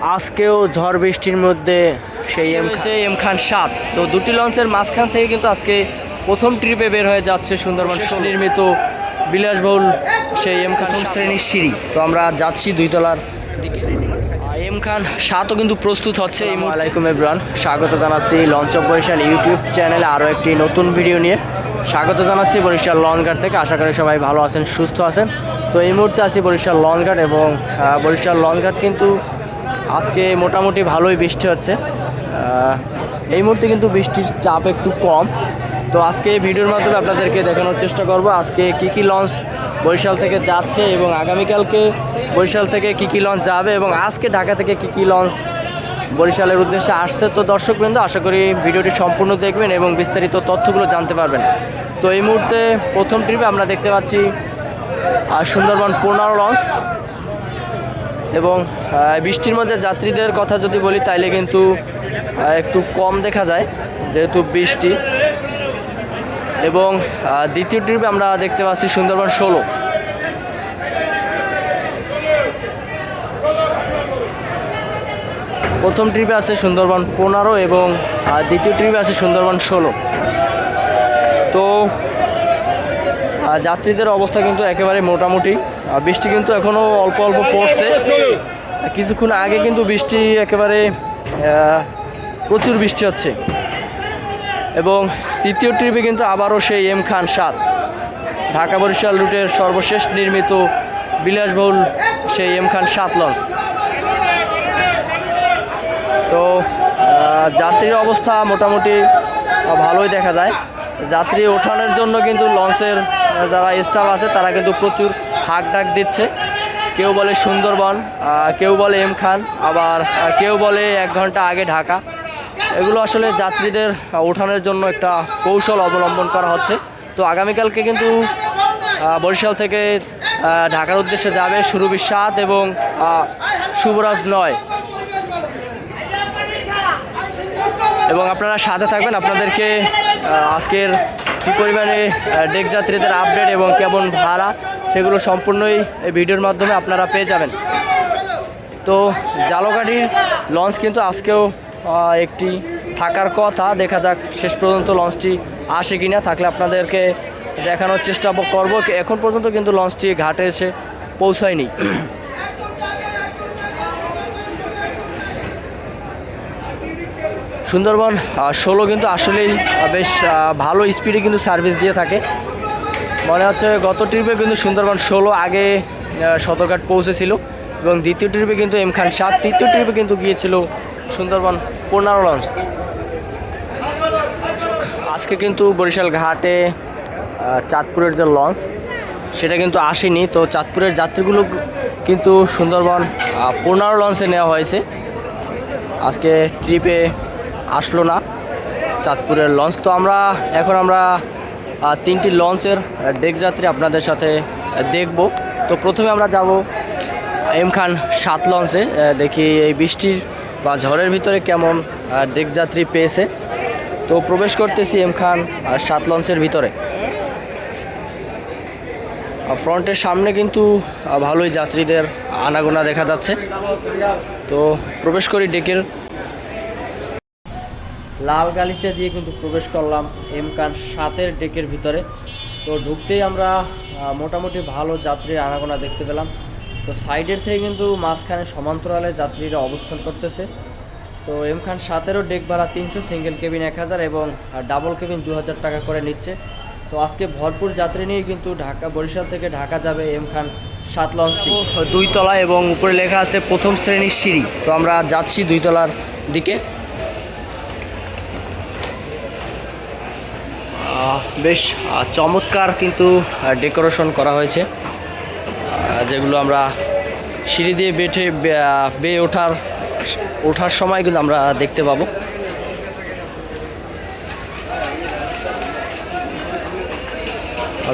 আজকেও ঝড় বৃষ্টির মধ্যে সেই এম খান 7। তো দুটি লঞ্চের মাঝখান থেকে কিন্তু আজকে প্রথম ট্রিপে বের হয়ে যাচ্ছে সুন্দরবন নির্মিত বিলাসবহুল সেই এম খান শ্রেণীর সিঁড়ি। তো আমরা যাচ্ছি 2 তলার দিকে। এম খান 7ও কিন্তু প্রস্তুত হচ্ছে। আসসালামু আলাইকুম এভরিওয়ান, স্বাগত জানাচ্ছি লঞ্চ অফ বরিশাল ইউটিউব চ্যানেলে আরও একটি নতুন ভিডিও নিয়ে। স্বাগত জানাচ্ছি বরিশাল লঞ্চঘাট থেকে। আশা করি সবাই ভালো আছেন, সুস্থ আছেন। তো এই মুহূর্তে আছি বরিশাল লঞ্চঘাট, এবং বরিশাল লঞ্চঘাট কিন্তু আজকে মোটামুটি ভালোই বৃষ্টি হচ্ছে। এই মুহূর্তে কিন্তু বৃষ্টির চাপ একটু কম। তো আজকে এই ভিডিওর মাধ্যমে আপনাদেরকে দেখানোর চেষ্টা করব আজকে কী লঞ্চ বরিশাল থেকে যাচ্ছে, এবং আগামীকালকে বরিশাল থেকে কী লঞ্চ যাবে, এবং আজকে ঢাকা থেকে কী লঞ্চ বরিশালের উদ্দেশ্যে আসছে। তো দর্শকবৃন্দ, আশা করি ভিডিওটি সম্পূর্ণ দেখবেন এবং বিস্তারিত তথ্যগুলো জানতে পারবেন। তো এই মুহূর্তে প্রথম ট্রিপে আমরা দেখতে পাচ্ছি সুন্দরবন 15 লঞ্চ, এবং বৃষ্টির মধ্যে যাত্রীদের কথা যদি বলি তাইলে কিন্তু একটু কম দেখা যায় যেহেতু বৃষ্টি। এবং দ্বিতীয় ট্রিপে আমরা দেখতে পাচ্ছি সুন্দরবন 16। প্রথম ট্রিপে আছে সুন্দরবন 15 এবং দ্বিতীয় ট্রিপে আছে সুন্দরবন 16। তো যাত্রীদের অবস্থা কিন্তু একেবারে মোটামুটি। বৃষ্টি কিন্তু এখনও অল্প অল্প পড়ছে। কিছুক্ষণ আগে কিন্তু বৃষ্টি একেবারে প্রচুর বৃষ্টি হচ্ছে। এবং তৃতীয় ট্রিপে কিন্তু আবারও সেই এম খান 7 ঢাকা বরিশাল রুটের সর্বশেষ নির্মিত বিলাসবহুল সেই এম খান 7 লঞ্চ। তো যাত্রীর অবস্থা মোটামুটি ভালোই দেখা যায়। যাত্রী ওঠানোর জন্য কিন্তু লঞ্চের যারা স্টাফ আছে তারা কিন্তু প্রচুর হাঁক ডাক দিচ্ছে। কেউ বলে সুন্দরবন, কেউ বলে এম খান, আবার কেউ বলে 1 ঘন্টা আগে ঢাকা। এগুলো আসলে যাত্রীদের ওঠানোর জন্য একটা কৌশল অবলম্বন করা হচ্ছে। তো আগামীকালকে কিন্তু বরিশাল থেকে ঢাকার উদ্দেশ্যে যাবে সুরভি 7 এবং শুভরাজ 9। এবং আপনারা সাথে থাকবেন, আপনাদেরকে আজকের কী পরিমাণে ডেক যাত্রীদের আপডেট এবং কেমন ভাড়া সেগুলো সম্পূর্ণই এই ভিডিওর মাধ্যমে আপনারা পেয়ে যাবেন। তো জালকাঠির লঞ্চ কিন্তু আজকেও একটি থাকার কথা, দেখা যাক শেষ পর্যন্ত লঞ্চটি আসে কিনা। থাকলে আপনাদেরকে দেখানোর চেষ্টা করব। এখন পর্যন্ত কিন্তু লঞ্চটি ঘাটে এসে পৌঁছায়নি। সুন্দরবন 16 কিন্তু আসলেই বেশ ভালো স্পিডে কিন্তু সার্ভিস দিয়ে থাকে। মনে হচ্ছে গত ট্রিপে কিন্তু সুন্দরবন 16 আগে সদরঘাট পৌঁছেছিল, এবং দ্বিতীয় ট্রিপে কিন্তু এম খান 7, তৃতীয় ট্রিপে কিন্তু গিয়েছিল সুন্দরবন 15 লঞ্চ। আজকে কিন্তু বরিশাল ঘাটে চাঁদপুরের যে লঞ্চ সেটা কিন্তু আসেনি। তো চাঁদপুরের যাত্রীগুলো কিন্তু সুন্দরবন 15 লঞ্চে নেওয়া হয়েছে। আজকে ট্রিপে আসলো না চাঁদপুরের লঞ্চ। তো আমরা 3টি লঞ্চের ডেক যাত্রী আপনাদের সাথে দেখব। তো প্রথমে আমরা যাব এম খান 7 লঞ্চে, দেখি এই বৃষ্টির বা ঝড়ের ভিতরে কেমন ডেক যাত্রী পেয়েছে। তো প্রবেশ করতেছি এম খান 7 লঞ্চের ভিতরে। ফ্রন্টের সামনে কিন্তু ভালোই যাত্রীদের আনাগোনা দেখা যাচ্ছে। তো প্রবেশ করি ডেকের। লাল গালিচা দিয়ে কিন্তু প্রবেশ করলাম এম খান 7-এর ডেকের ভিতরে। তো ঢুকতেই আমরা মোটামুটি ভালো যাত্রীর আনাগোনা দেখতে পেলাম। তো সাইডের থেকে কিন্তু মাঝখানে সমান্তরালে যাত্রীরা অবস্থান করতেছে। তো এম খান 7-এরও ডেক ভাড়া 300, সিঙ্গেল কেবিন 1000 এবং ডাবল কেবিন 2000 টাকা করে নিচ্ছে। তো আজকে ভরপুর যাত্রী নিয়ে কিন্তু বরিশাল থেকে ঢাকা যাবে এম খান 7 লঞ্চটি। 2 তলা এবং উপরে লেখা আছে প্রথম শ্রেণীর সিঁড়ি। তো আমরা যাচ্ছি 2 তলার দিকে। বেশ চমৎকার কিন্তু ডেকোরেশন করা হয়েছে, যেগুলো আমরা সিঁড়ি দিয়ে বেয়ে ওঠার সময় কিন্তু আমরা দেখতে পাবো।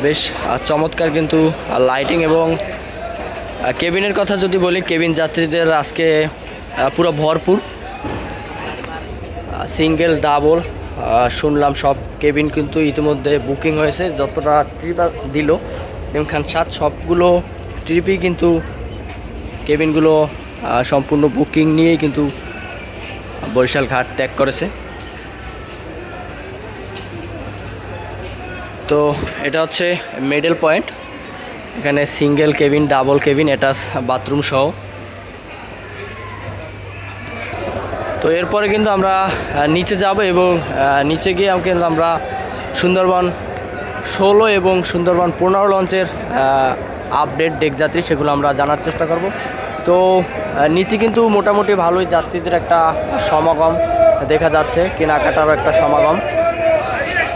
বেশ চমৎকার কিন্তু লাইটিং। এবং কেবিনের কথা যদি বলি, কেবিন যাত্রীদের আজকে পুরো ভরপুর। সিঙ্গেল ডাবল শুনলাম সব কেবিন কিন্তু ইতিমধ্যে বুকিং হয়েছে। যতটা ট্রিপ দিল এম খান 7 সবগুলো ট্রিপই কিন্তু কেবিনগুলো সম্পূর্ণ বুকিং নিয়েই কিন্তু বরিশাল ঘাট ত্যাগ করেছে। তো এটা হচ্ছে মিডল পয়েন্ট, এখানে single cabin, double cabin, attach bathroom সহ। তো এরপরে কিন্তু আমরা নিচে যাব এবং নিচে গিয়ে কিন্তু আমরা সুন্দরবন 16 এবং সুন্দরবন 15 লঞ্চের আপডেট ডেক যাত্রী সেগুলো আমরা জানার চেষ্টা করব। তো নিচে কিন্তু মোটামুটি ভালোই যাত্রীদের একটা সমাগম দেখা যাচ্ছে, কেনাকাটারও একটা সমাগম।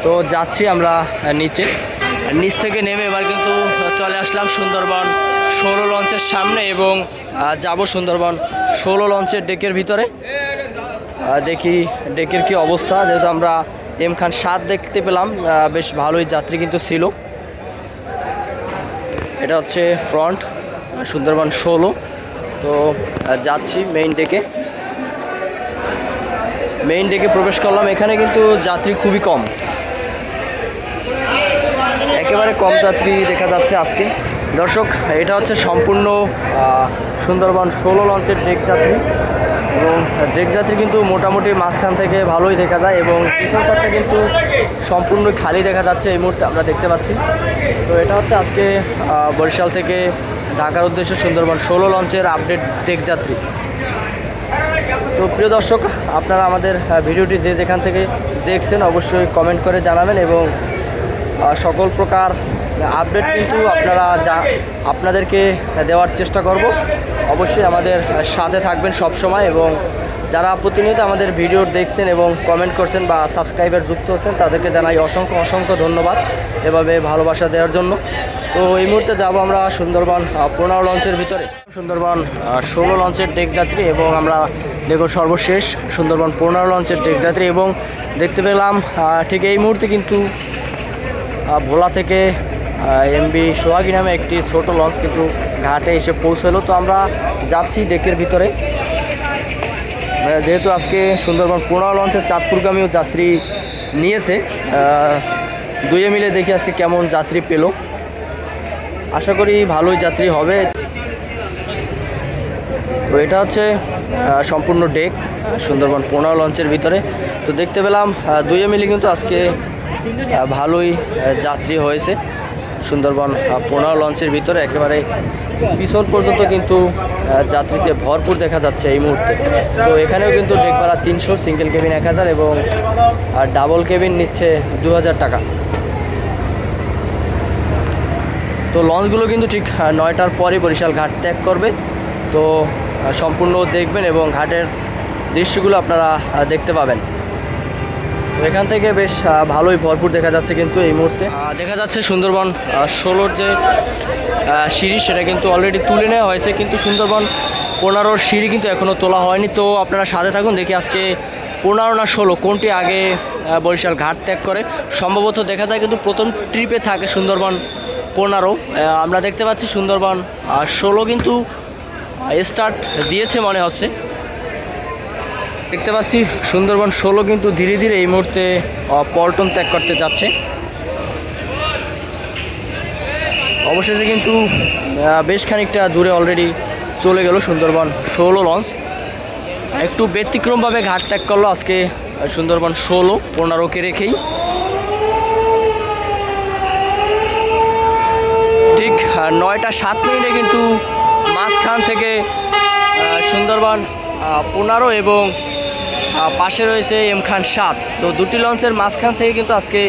তো যাচ্ছি আমরা নিচে, নিচ থেকে নেমে এবার কিন্তু চলে আসলাম সুন্দরবন 16 লঞ্চের সামনে এবং যাব সুন্দরবন 16 লঞ্চের ডেকের ভিতরে। দেখি ডেকের কি অবস্থা, যেহেতু আমরা এম খান 7 দেখতে পেলাম, বেশ ভালোই যাত্রী কিন্তু ছিল। এটা হচ্ছে ফ্রন্ট সুন্দরবন 16। তো যাচ্ছি মেইন ডেকে প্রবেশ করলাম। এখানে কিন্তু যাত্রী খুবই কম, একেবারে কম যাত্রী দেখা যাচ্ছে আজকে। দর্শক, এটা হচ্ছে সম্পূর্ণ সুন্দরবন 16 লঞ্চের ডেক যাত্রী এবং ডেক যাত্রী কিন্তু মোটামুটি মাঝখান থেকে ভালোই দেখা যায় এবং পিছন সাইডটা কিন্তু সম্পূর্ণ খালি দেখা যাচ্ছে এই মুহূর্তে আমরা দেখতে পাচ্ছি। তো এটা হচ্ছে আজকে বরিশাল থেকে ঢাকার উদ্দেশ্যে সুন্দরবন 16 লঞ্চের আপডেট ডেক যাত্রী। তো প্রিয় দর্শক, আপনারা আমাদের ভিডিওটি যে যেখান থেকে দেখছেন অবশ্যই কমেন্ট করে জানাবেন এবং সকল প্রকার আপডেট কিন্তু আপনাদেরকে দেওয়ার চেষ্টা করব। অবশ্যই আমাদের সাথে থাকবেন সব সময় এবং যারা প্রতিনিয়ত আমাদের ভিডিও দেখছেন এবং কমেন্ট করছেন বা সাবস্ক্রাইবার যুক্ত হচ্ছেন তাদেরকে জানাই অসংখ্য ধন্যবাদ এভাবে ভালোবাসা দেওয়ার জন্য। তো এই মুহূর্তে যাব আমরা সুন্দরবন 15 লঞ্চের ভিতরে, সুন্দরবন 16 লঞ্চের ডেক যাত্রী এবং আমরা দেখব সর্বশেষ সুন্দরবন 15 লঞ্চের ডেক যাত্রী। এবং দেখতে পেলাম ঠিক এই মুহূর্তে কিন্তু ভোলা থেকে এমবি সোহাগী নামে একটি ছোট লঞ্চ কিন্তু ঘাটে এসে পৌঁছলো। তো আমরা যাচ্ছি ডেকের ভিতরে, যেহেতু আজকে সুন্দরবন 15 লঞ্চের চাঁদপুরগামীও যাত্রী নিয়েছে। দুয়ে মিলে দেখি আজকে কেমন যাত্রী পেল, আশা করি ভালোই যাত্রী হবে। তো এটা হচ্ছে সম্পূর্ণ ডেক সুন্দরবন 15 লঞ্চের ভিতরে। তো দেখতে পেলাম দুয়ে মিলে কিন্তু আজকে ভালোই যাত্রী হয়েছে সুন্দরবন 15 লঞ্চের ভিতরে। একেবারে পিছন পর্যন্ত কিন্তু যাত্রীতে ভরপুর দেখা যাচ্ছে এই মুহূর্তে। তো এখানেও কিন্তু ডেক ভাড়া 300, সিঙ্গেল কেবিন 1000 এবং ডাবল কেবিন নিচ্ছে 2000 টাকা। তো লঞ্চগুলো কিন্তু ঠিক 9টার পরই বরিশাল ঘাট ত্যাগ করবে। তো সম্পূর্ণ দেখবেন এবং ঘাটের দৃশ্যগুলো আপনারা দেখতে পাবেন। এখান থেকে বেশ ভালোই ভরপুর দেখা যাচ্ছে কিন্তু এই মুহূর্তে দেখা যাচ্ছে সুন্দরবন 16 যে সিঁড়ি সেটা কিন্তু অলরেডি তুলে নেওয়া হয়েছে, কিন্তু সুন্দরবন 15 সিঁড়ি কিন্তু এখনও তোলা হয়নি। তো আপনারা সাথে থাকুন, দেখি আজকে 15 না 16 কোনটি আগে বরিশাল ঘাট ত্যাগ করে। সম্ভবত দেখা যায় কিন্তু প্রথম ট্রিপে থাকে সুন্দরবন 15। আমরা দেখতে পাচ্ছি সুন্দরবন 16 কিন্তু স্টার্ট দিয়েছে মনে হচ্ছে। দেখতে পাচ্ছি সুন্দরবন 16 কিন্তু ধীরে ধীরে এই মুহূর্তে পল্টন ত্যাগ করতে যাচ্ছে। অবশেষে কিন্তু বেশ খানিকটা দূরে অলরেডি চলে গেল সুন্দরবন 16 লঞ্চ। একটু ব্যতিক্রমভাবে ঘাট ত্যাগ করলো আজকে সুন্দরবন 16 15কে রেখেই। ঠিক 9টা 7 মিনিটে কিন্তু মাঝখান থেকে সুন্দরবন 15 এবং পাশে রয়েছে এম খান 7। তো দুটি লঞ্চের মাঝখান থেকে কিন্তু আজকে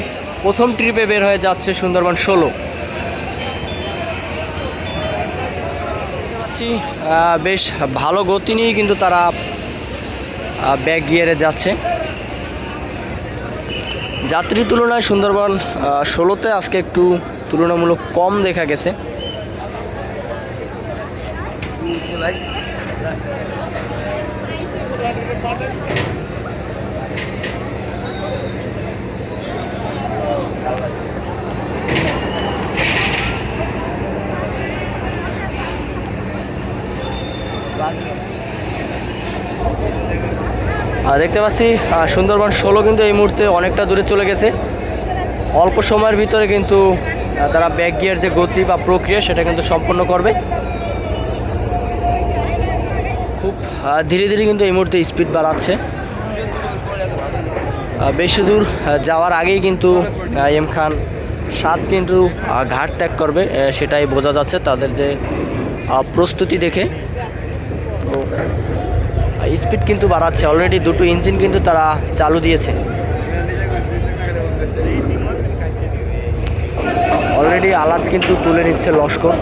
প্রথম ট্রিপে বের হয়ে যাচ্ছে সুন্দরবন 16। বেশ ভালো গতি নিয়ে কিন্তু তারা ব্যাক গিয়ারে যাচ্ছে। যাত্রীর তুলনায় সুন্দরবন 16তে আজকে একটু তুলনামূলক কম দেখা গেছে। দেখতে পাচ্ছি সুন্দরবন 16 কিন্তু এই মুহূর্তে অনেকটা দূরে চলে গেছে। অল্প সময়ের ভিতরে কিন্তু তারা ব্যাক গিয়ার যে গতি বা প্রক্রিয়া সেটা কিন্তু সম্পন্ন করবে। ধীরে ধীরে কিন্তু এই মুহূর্তে স্পিড বাড়াচ্ছে। বেশি দূর যাওয়ার আগেই কিন্তু এম খান 7 কিন্তু ঘাট ত্যাগ করবে, সেটাই বোঝা যাচ্ছে তাদের যে প্রস্তুতি দেখে। তো স্পিড কিন্তু বাড়াচ্ছে, অলরেডি দুটো ইঞ্জিন কিন্তু তারা চালু দিয়েছে। অলরেডি আলাদ কিন্তু তুলে নিচ্ছে লস্কর।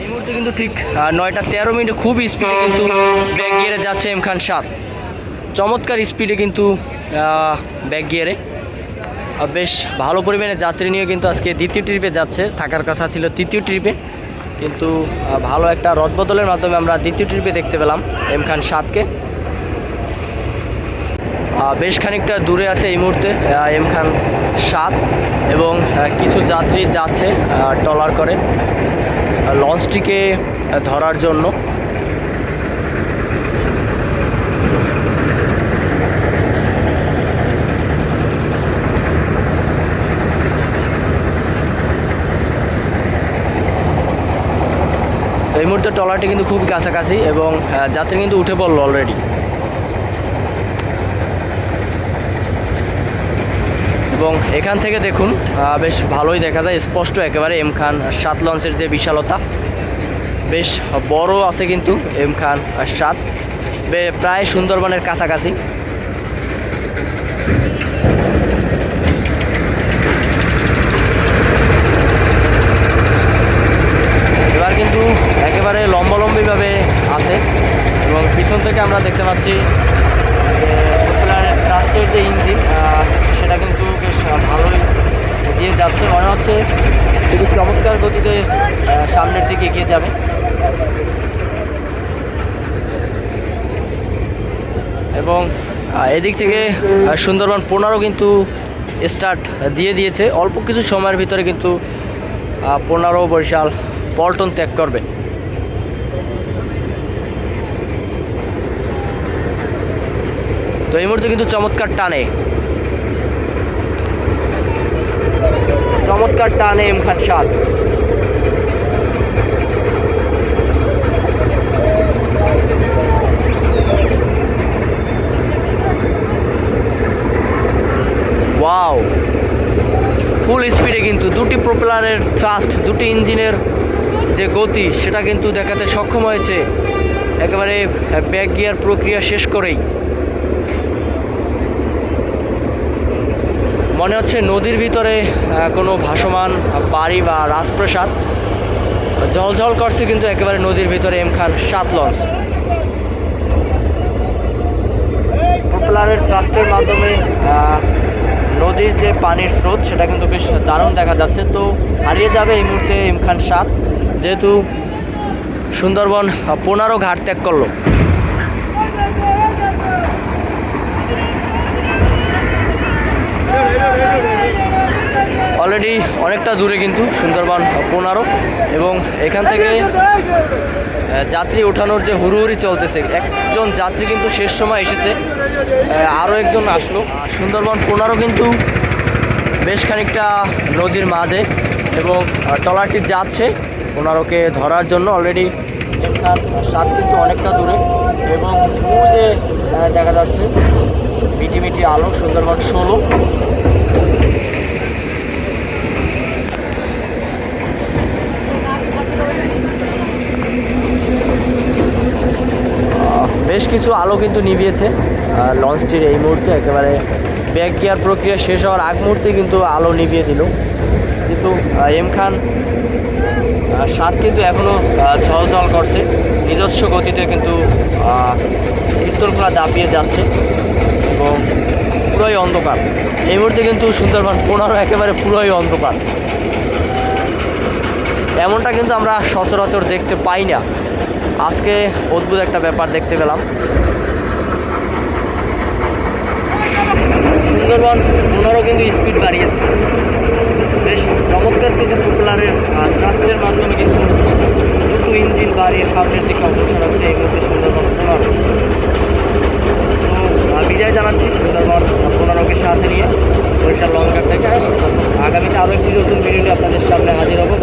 এই মুহূর্তে কিন্তু ঠিক 9টা 13 মিনিটে খুব স্পিডে কিন্তু ব্যাক গিয়ারে যাচ্ছে এম খান 7। চমৎকার স্পিডে কিন্তু ব্যাক গিয়ারে বেশ ভালো পরিমাণে যাত্রী নিয়ে কিন্তু আজকে দ্বিতীয় ট্রিপে যাচ্ছে। থাকার কথা ছিল তৃতীয় ট্রিপে, কিন্তু ভালো একটা রদবদলের মাধ্যমে আমরা দ্বিতীয় ট্রিপে দেখতে পেলাম এম খান 7কে। বেশ খানিকটা দূরে আছে এই মুহূর্তে এম খান 7 এবং কিছু যাত্রী যাচ্ছে ট্রলার করে লঞ্চটিকে ধরার জন্য। এই মুহূর্তে ট্রলারটি কিন্তু খুব কাছাকাছি এবং যাত্রী কিন্তু উঠে পড়লো অলরেডি। এবং এখান থেকে দেখুন বেশ ভালোই দেখা যায়, স্পষ্ট একেবারে এম খান 7 লঞ্চের যে বিশালতা। বেশ বড় আছে কিন্তু এম খান 7, প্রায় সুন্দরবনের কাছাকাছি। এবার কিন্তু একেবারে লম্বালম্বিভাবে আছে এবং পিছন থেকে আমরা দেখতে পাচ্ছি ট্রাস্টের যে ইঞ্জিন সেটা কিন্তু বেশ ভালোই দিয়ে যাচ্ছে, মনে হচ্ছে খুবই চমৎকার গতিতে সামনের দিকে এগিয়ে যাবে। এবং এদিক থেকে সুন্দরবন 15 কিন্তু স্টার্ট দিয়ে দিয়েছে। অল্প কিছু সময়ের ভিতরে কিন্তু 15 বরিশাল পল্টন ত্যাগ করবে। তো এই মুহূর্তে কিন্তু চমৎকার টানে এম খান 7। ওয়াও, ফুল স্পিডে কিন্তু দুটি প্রোপেলারের থ্রাস্ট, দুটি ইঞ্জিনের যে গতি সেটা কিন্তু দেখাতে সক্ষম হয়েছে একেবারে ব্যাক গিয়ার প্রক্রিয়া শেষ করেই। মনে হচ্ছে নদীর ভিতরে কোনো ভাসমান বাড়ি বা রাজপ্রাসাদ ঝলঝল করছে কিন্তু একেবারে নদীর ভিতরে এম খান 7 লঞ্চ। প্রোপেলারের থ্রাস্টের মাধ্যমে নদীর যে পানির স্রোত সেটা কিন্তু বেশ দারুণ দেখা যাচ্ছে। তো হারিয়ে যাবে এই মুহূর্তে এম খান 7, যেহেতু সুন্দরবন 15 ঘাট ত্যাগ করলো। অলরেডি অনেকটা দূরে কিন্তু সুন্দরবন 15 এবং এখান থেকে যাত্রী ওঠানোর যে হুড়োহুড়ি চলতেছে। একজন যাত্রী কিন্তু শেষ সময় এসেছে, আরও একজন আসলো। সুন্দরবন 15 কিন্তু বেশ খানিকটা নদীর মাঝে এবং ট্রলারটি যাচ্ছে 15কে ধরার জন্য। অলরেডি এম খান 7 কিন্তু অনেকটা দূরে এবং যে দেখা যাচ্ছে মিটি আলো সুন্দরবন 16। বেশ কিছু আলো কিন্তু নিভিয়েছে লঞ্চটির এই মুহূর্তে, একেবারে ব্যাক গিয়ার প্রক্রিয়া শেষ হওয়ার আগ মুহূর্তে কিন্তু আলো নিভিয়ে দিল। কিন্তু এম খান 7 কিন্তু এখনও ঝলঝল করছে নিজস্ব গতিতে, কিন্তু উত্তরখোলা দাপিয়ে যাচ্ছে এবং পুরোই অন্ধকার। এই মুহূর্তে কিন্তু সুন্দরবন 15 একেবারে পুরোই অন্ধকার। এমনটা কিন্তু আমরা সচরাচর দেখতে পাই না, আজকে অদ্ভুত একটা ব্যাপার দেখতে পেলাম। সুন্দরবন 15 কিন্তু স্পিড বাড়িয়েছে, বেশ চমৎকার কিন্তু প্রোপেলারের থ্রাস্টের মাধ্যমে কিন্তু দুটো ইঞ্জিন বাড়িয়ে সামনের দিকে অগ্রসর হচ্ছে এই মুহূর্তে সুন্দরবন 15। তো বিদায় জানাচ্ছি সুন্দরবন 15কে সাথে নিয়ে। বরিশাল লঙ্কার থেকে। আগামীতে আরও একটি নতুন ভিডিও নিয়ে আপনাদের সামনে হাজির হবো।